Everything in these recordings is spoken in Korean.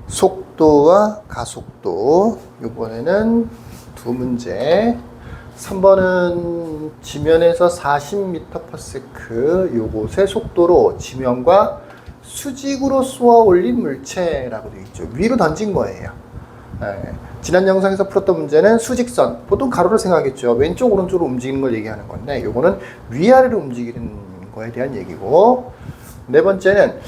속도와 가속도. 이번에는 두 문제. 3번은 지면에서 40m/s 요곳의 속도로 지면과 수직으로 쏘아 올린 물체라고 되어 있죠. 위로 던진 거예요. 지난 영상에서 풀었던 문제는 수직선, 보통 가로를 생각했죠. 왼쪽 오른쪽으로 움직이는 걸 얘기하는 건데 요거는 위아래로 움직이는 거에 대한 얘기고, 네 번째는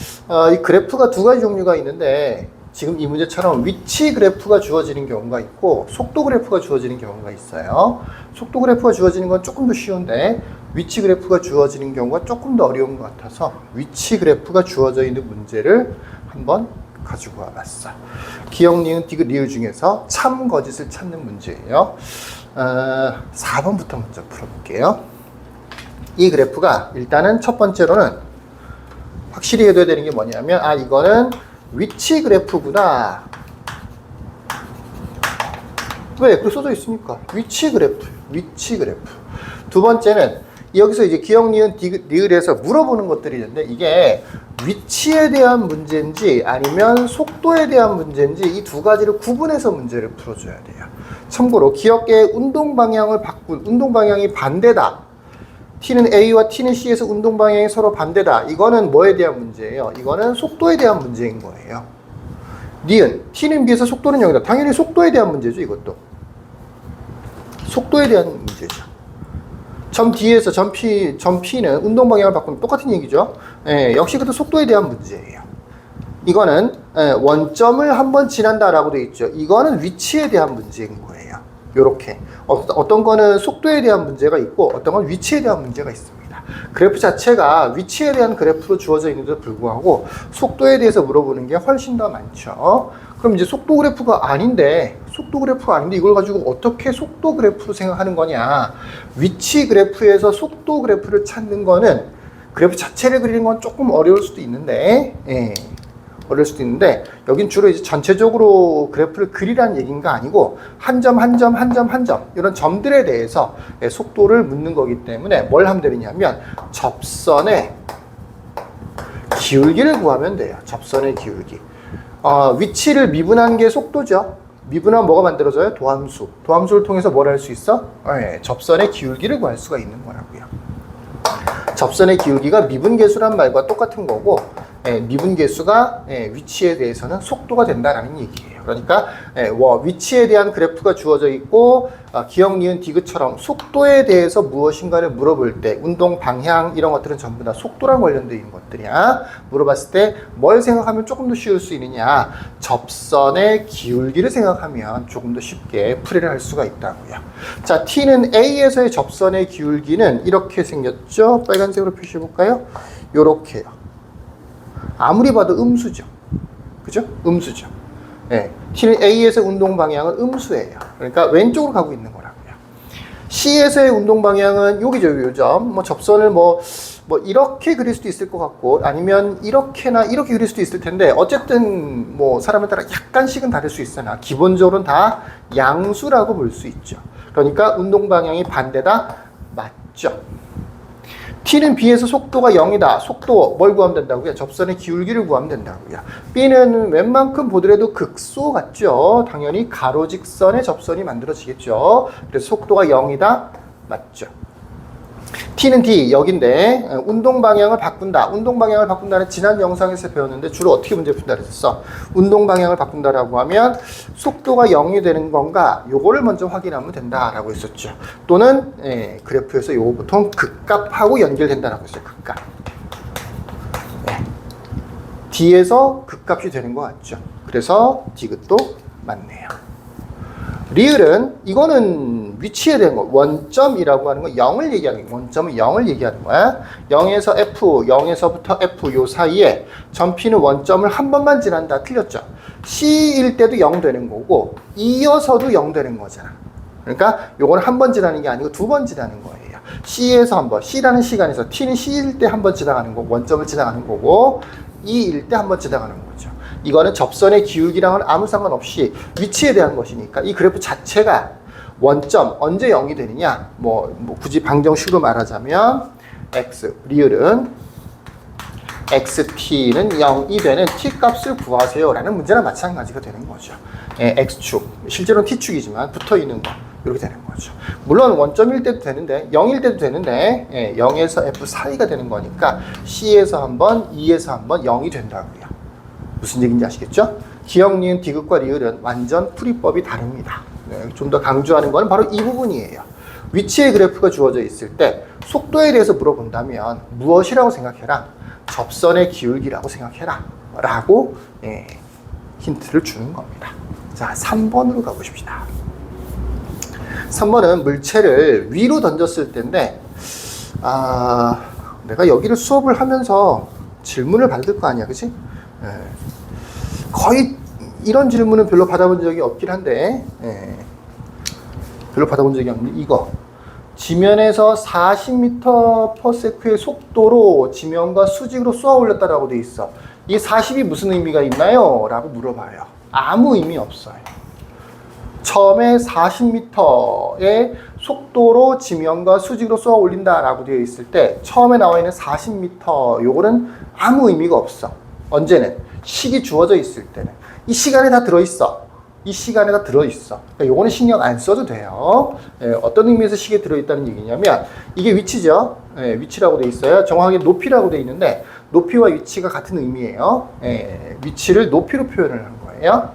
이 그래프가 두 가지 종류가 있는데 지금 이 문제처럼 위치 그래프가 주어지는 경우가 있고 속도 그래프가 주어지는 경우가 있어요. 속도 그래프가 주어지는 건 조금 더 쉬운데 위치 그래프가 주어지는 경우가 조금 더 어려운 것 같아서 위치 그래프가 주어져 있는 문제를 한번 가지고 와봤어. 기억, 니은, 디귿, 리을 중에서 참, 거짓을 찾는 문제예요. 4번부터 먼저 풀어볼게요. 이 그래프가 일단은 첫 번째로는 확실히 해둬야 되는 게 뭐냐면 이거는 위치 그래프구나. 왜? 그렇게 써져 있으니까. 위치 그래프. 두 번째는 여기서 이제 기억, 니은, 디귿, 리을에서 물어보는 것들이 있는데 이게 위치에 대한 문제인지 아니면 속도에 대한 문제인지 이 두 가지를 구분해서 문제를 풀어줘야 돼요. 참고로 기억계의 운동 방향이 반대다. T는 A와 T는 C에서 운동 방향이 서로 반대다. 이거는 뭐에 대한 문제예요? 이거는 속도에 대한 문제인 거예요. 니은 T는 B에서 속도는 0이다. 당연히 속도에 대한 문제죠. 이것도 속도에 대한 문제죠. 점 D에서 점 P는 운동 방향을 바꾸면 똑같은 얘기죠. 역시 그것도 속도에 대한 문제예요. 이거는 원점을 한번 지난다라고 되어 있죠. 이거는 위치에 대한 문제인 거예요. 요렇게 어떤 거는 속도에 대한 문제가 있고 어떤 건 위치에 대한 문제가 있습니다. 그래프 자체가 위치에 대한 그래프로 주어져 있는데도 불구하고 속도에 대해서 물어보는 게 훨씬 더 많죠. 그럼 이제 속도 그래프가 아닌데 이걸 가지고 어떻게 속도 그래프로 생각하는 거냐. 위치 그래프에서 속도 그래프를 찾는 거는 그래프 자체를 그리는 건 조금 어려울 수도 있는데 여긴 주로 이제 전체적으로 그래프를 그리라는 얘기가 아니고 한 점 이런 점들에 대해서 속도를 묻는 거기 때문에 뭘 하면 되느냐면 접선의 기울기를 구하면 돼요. 접선의 기울기. 위치를 미분한 게 속도죠. 미분하면 뭐가 만들어져요? 도함수. 도함수를 통해서 뭘 할 수 있어? 접선의 기울기를 구할 수가 있는 거라고요. 접선의 기울기가 미분계수란 말과 똑같은 거고 미분계수가 위치에 대해서는 속도가 된다라는 얘기예요. 그러니까 위치에 대한 그래프가 주어져 있고 기억, 니은, 디귿처럼 속도에 대해서 무엇인가를 물어볼 때 운동 방향 이런 것들은 전부 다 속도랑 관련되어 있는 것들이야. 물어봤을 때 뭘 생각하면 조금 더 쉬울 수 있느냐. 접선의 기울기를 생각하면 조금 더 쉽게 풀이를 할 수가 있다고요. 자, T는 A에서의 접선의 기울기는 이렇게 생겼죠. 빨간색으로 표시해 볼까요? 요렇게요. 아무리 봐도 음수죠. 그죠? 음수죠. T는 A에서의 운동 방향은 음수예요. 그러니까 왼쪽으로 가고 있는 거라고요. C에서의 운동 방향은 여기죠, 요점. 접선을 이렇게 그릴 수도 있을 것 같고, 아니면 이렇게나 이렇게 그릴 수도 있을 텐데, 어쨌든 사람에 따라 약간씩은 다를 수 있으나, 기본적으로는 다 양수라고 볼 수 있죠. 그러니까 운동 방향이 반대다? 맞죠. T는 B에서 속도가 0이다. 속도 뭘 구하면 된다고요? 접선의 기울기를 구하면 된다고요. B는 웬만큼 보더라도 극소 같죠. 당연히 가로직선의 접선이 만들어지겠죠. 그래서 속도가 0이다. 맞죠. T는 D 여긴데 운동 방향을 바꾼다. 운동 방향을 바꾼다는 지난 영상에서 배웠는데 주로 어떻게 문제 푼다 그랬어? 운동 방향을 바꾼다라고 하면 속도가 0이 되는 건가? 요거를 먼저 확인하면 된다라고 했었죠. 또는 그래프에서 요거 보통 극값하고 연결된다라고 했어요. 극값. D에서 극값이 되는 것 같죠. 그래서 디귿도 맞네요. 리을은 이거는 위치에 대한 거. 원점이라고 하는 거 0을 얘기하는 거야. 원점은 0을 얘기하는 거야. 0에서 F, 0에서부터 F 요 사이에 점 P는 원점을 한 번만 지난다. 틀렸죠. C일 때도 0 되는 거고 이어서도 0 되는 거잖아. 그러니까 요거는 한 번 지나는 게 아니고 두 번 지나는 거예요. C에서 한 번, C라는 시간에서 T는 C일 때 한 번 지나가는 거고 원점을 지나가는 거고 E일 때 한 번 지나가는 거죠. 이거는 접선의 기울기랑은 아무 상관없이 위치에 대한 것이니까 이 그래프 자체가 원점 언제 0이 되느냐 굳이 방정식으로 말하자면 X 리을은 xt는 0이 되는 t값을 구하세요 라는 문제랑 마찬가지가 되는 거죠. x축, 실제로는 t축이지만 붙어있는 거 이렇게 되는 거죠. 물론 원점일 때도 되는데 0일 때도 되는데 0에서 f 사이가 되는 거니까 c에서 한번 2에서 한번 0이 된다고요. 무슨 얘기인지 아시겠죠? 기억, 니은, 디귿과 리을은 완전 풀이법이 다릅니다. 좀 더 강조하는 건 바로 이 부분이에요. 위치의 그래프가 주어져 있을 때 속도에 대해서 물어본다면 무엇이라고 생각해라? 접선의 기울기라고 생각해라 라고 힌트를 주는 겁니다. 자, 3번으로 가보십시다. 3번은 물체를 위로 던졌을 때인데 내가 여기를 수업을 하면서 질문을 받을 거 아니야, 그치? 거의 이런 질문은 별로 받아본 적이 없긴 한데 별로 받아본 적이 없는데 이거 지면에서 40m/s의 속도로 지면과 수직으로 쏘아 올렸다라고 돼 있어. 이 40이 무슨 의미가 있나요? 라고 물어봐요. 아무 의미 없어요. 처음에 40m의 속도로 지면과 수직으로 쏘아 올린다라고 되어 있을 때 처음에 나와 있는 40m 요거는 아무 의미가 없어. 언제는? 식이 주어져 있을 때는. 이 시간에 다 들어있어. 이 시간에 다 들어있어. 그러니까 요거는 신경 안 써도 돼요. 어떤 의미에서 식에 들어있다는 얘기냐면 이게 위치죠. 위치라고 돼 있어요. 정확하게 높이라고 돼 있는데 높이와 위치가 같은 의미예요. 위치를 높이로 표현을 하는 거예요.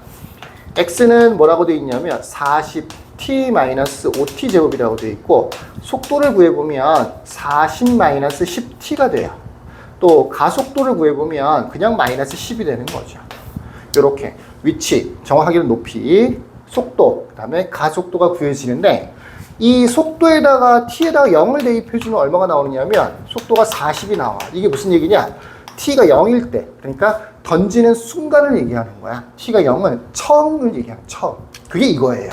x는 뭐라고 돼 있냐면 40t-5t 제곱이라고 돼 있고 속도를 구해보면 40-10t가 돼요. 또 가속도를 구해보면 그냥 마이너스 10이 되는 거죠. 이렇게 위치, 정확하게는 높이, 속도, 그 다음에 가속도가 구해지는데 이 속도에다가 t에다가 0을 대입해주면 얼마가 나오느냐면 속도가 40이 나와. 이게 무슨 얘기냐? t가 0일 때, 그러니까 던지는 순간을 얘기하는 거야. t가 0은 처음을 얘기하는 처음. 그게 이거예요.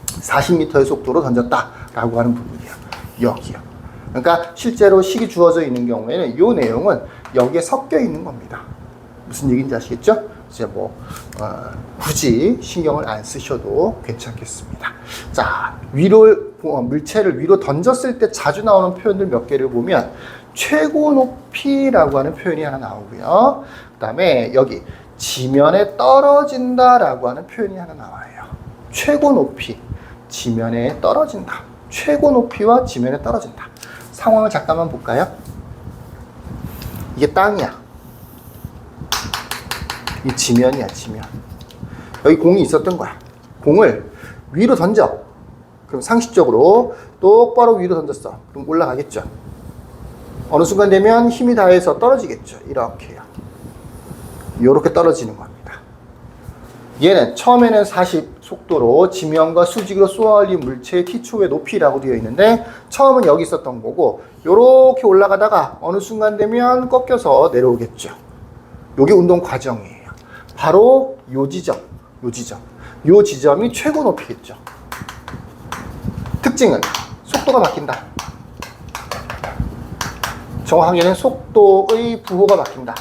40m의 속도로 던졌다라고 하는 부분이야. 여기요. 그러니까 실제로 식이 주어져 있는 경우에는 이 내용은 여기에 섞여 있는 겁니다. 무슨 얘기인지 아시겠죠? 이제 굳이 신경을 안 쓰셔도 괜찮겠습니다. 자, 물체를 위로 던졌을 때 자주 나오는 표현들 몇 개를 보면 최고 높이라고 하는 표현이 하나 나오고요. 그 다음에 여기 지면에 떨어진다라고 하는 표현이 하나 나와요. 최고 높이, 지면에 떨어진다. 최고 높이와 지면에 떨어진다. 상황을 잠깐만 볼까요? 이게 땅이야. 이 지면이야, 지면. 여기 공이 있었던 거야. 공을 위로 던져. 그럼 상식적으로 똑바로 위로 던졌어. 그럼 올라가겠죠. 어느 순간 되면 힘이 다해서 떨어지겠죠. 이렇게요. 이렇게 떨어지는 겁니다. 얘는 처음에는 40 속도로 지면과 수직으로 쏘아올린 물체의 t초의 높이라고 되어 있는데 처음은 여기 있었던 거고 이렇게 올라가다가 어느 순간 되면 꺾여서 내려오겠죠. 이게 운동 과정이에요. 바로 요 지점. 요 지점이 최고 높이겠죠. 특징은 속도가 바뀐다. 정확하게는 속도의 부호가 바뀐다.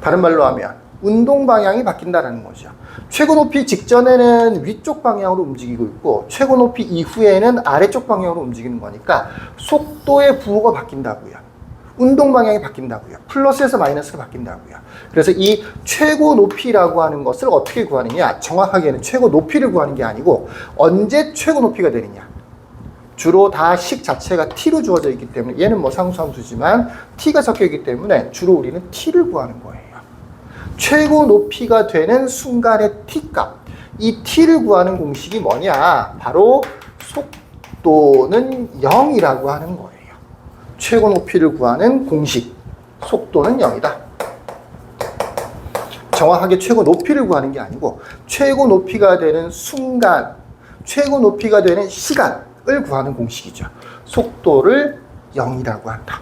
다른 말로 하면 운동 방향이 바뀐다는 거죠. 최고 높이 직전에는 위쪽 방향으로 움직이고 있고 최고 높이 이후에는 아래쪽 방향으로 움직이는 거니까 속도의 부호가 바뀐다고요. 운동 방향이 바뀐다고요. 플러스에서 마이너스가 바뀐다고요. 그래서 이 최고 높이라고 하는 것을 어떻게 구하느냐? 정확하게는 최고 높이를 구하는 게 아니고 언제 최고 높이가 되느냐? 주로 다 식 자체가 t로 주어져 있기 때문에 얘는 뭐 상수함수지만 t가 섞여 있기 때문에 주로 우리는 t를 구하는 거예요. 최고 높이가 되는 순간의 t값. 이 t를 구하는 공식이 뭐냐? 바로 속도는 0이라고 하는 거예요. 최고 높이를 구하는 공식. 속도는 0이다. 정확하게 최고 높이를 구하는 게 아니고 최고 높이가 되는 순간, 최고 높이가 되는 시간을 구하는 공식이죠. 속도를 0이라고 한다.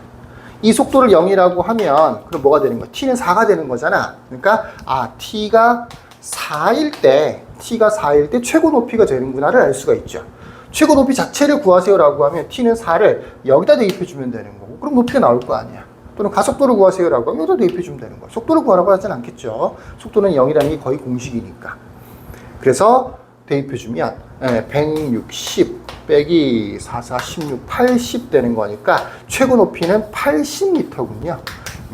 이 속도를 0이라고 하면 그럼 뭐가 되는 거야? t는 4가 되는 거잖아. 그러니까 t가 4일 때 최고 높이가 되는구나를 알 수가 있죠. 최고 높이 자체를 구하세요라고 하면 t는 4를 여기다 대입해주면 되는 거고 그럼 높이가 나올 거 아니야. 또는 가속도를 구하세요라고 하면 여기다 대입해주면 되는 거야. 속도를 구하라고 하진 않겠죠. 속도는 0이라는 게 거의 공식이니까. 그래서 대입해주면 160 빼기 4, 4, 16, 80 되는 거니까 최고 높이는 80m군요.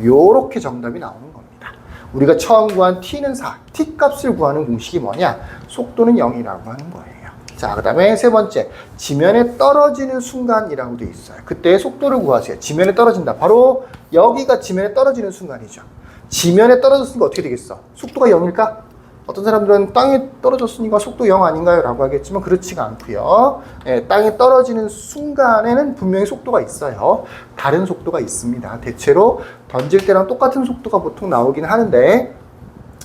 요렇게 정답이 나오는 겁니다. 우리가 처음 구한 t는 4, t 값을 구하는 공식이 뭐냐? 속도는 0이라고 하는 거예요. 자, 그 다음에 세 번째, 지면에 떨어지는 순간이라고 되어 있어요. 그때 속도를 구하세요. 지면에 떨어진다. 바로 여기가 지면에 떨어지는 순간이죠. 지면에 떨어졌으니까 어떻게 되겠어? 속도가 0일까? 어떤 사람들은 땅에 떨어졌으니까 속도 0 아닌가요? 라고 하겠지만 그렇지가 않고요. 예, 땅에 떨어지는 순간에는 분명히 속도가 있어요. 다른 속도가 있습니다. 대체로 던질 때랑 똑같은 속도가 보통 나오긴 하는데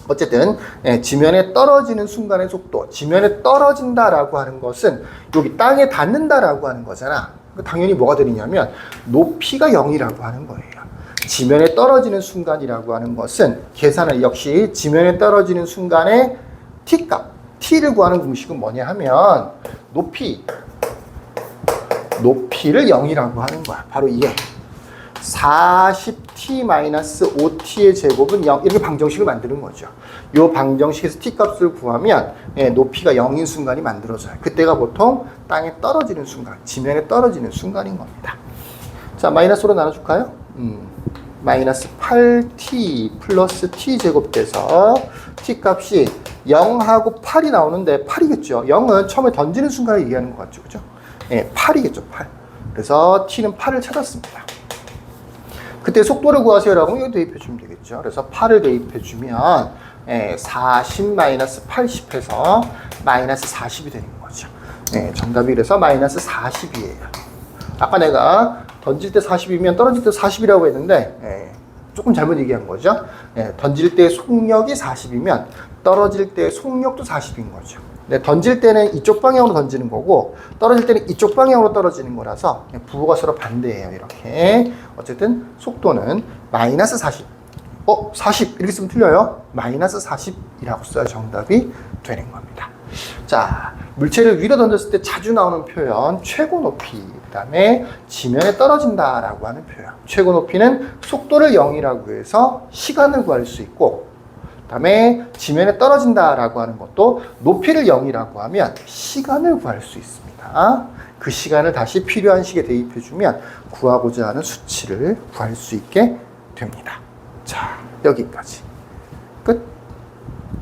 어쨌든 지면에 떨어지는 순간의 속도, 지면에 떨어진다라고 하는 것은 여기 땅에 닿는다라고 하는 거잖아. 당연히 뭐가 되느냐면 높이가 0이라고 하는 거예요. 지면에 떨어지는 순간이라고 하는 것은 계산을 역시 지면에 떨어지는 순간의 t값, t를 구하는 공식은 뭐냐 하면 높이를 0이라고 하는 거야. 바로 이게 40t-5t의 제곱은 0 이렇게 방정식을 만드는 거죠. 이 방정식에서 t값을 구하면 높이가 0인 순간이 만들어져요. 그때가 보통 땅에 떨어지는 순간, 지면에 떨어지는 순간인 겁니다. 자, 마이너스로 나눠줄까요? 마이너스 8t 플러스 t 제곱돼서 t값이 0하고 8이 나오는데 8이겠죠. 0은 처음에 던지는 순간을 얘기하는 것 같죠. 그죠? 8이겠죠. 8. 그래서 t는 8을 찾았습니다. 그때 속도를 구하세요라고 여기 대입해 주면 되겠죠. 그래서 8을 대입해 주면 40-80 해서 마이너스 40이 되는 거죠. 정답이 그래서 마이너스 40이에요. 아까 내가 던질 때 40이면 떨어질 때 40이라고 했는데 조금 잘못 얘기한 거죠. 던질 때 속력이 40이면 떨어질 때 속력도 40인 거죠. 던질 때는 이쪽 방향으로 던지는 거고 떨어질 때는 이쪽 방향으로 떨어지는 거라서 부호가 서로 반대예요. 이렇게 어쨌든 속도는 마이너스 40 40 이렇게 쓰면 틀려요. 마이너스 40이라고 써야 정답이 되는 겁니다. 자, 물체를 위로 던졌을 때 자주 나오는 표현 최고 높이, 그 다음에 지면에 떨어진다라고 하는 표현. 최고 높이는 속도를 0이라고 해서 시간을 구할 수 있고, 그 다음에 지면에 떨어진다라고 하는 것도 높이를 0이라고 하면 시간을 구할 수 있습니다. 그 시간을 다시 필요한 식에 대입해주면 구하고자 하는 수치를 구할 수 있게 됩니다. 자, 여기까지. 끝.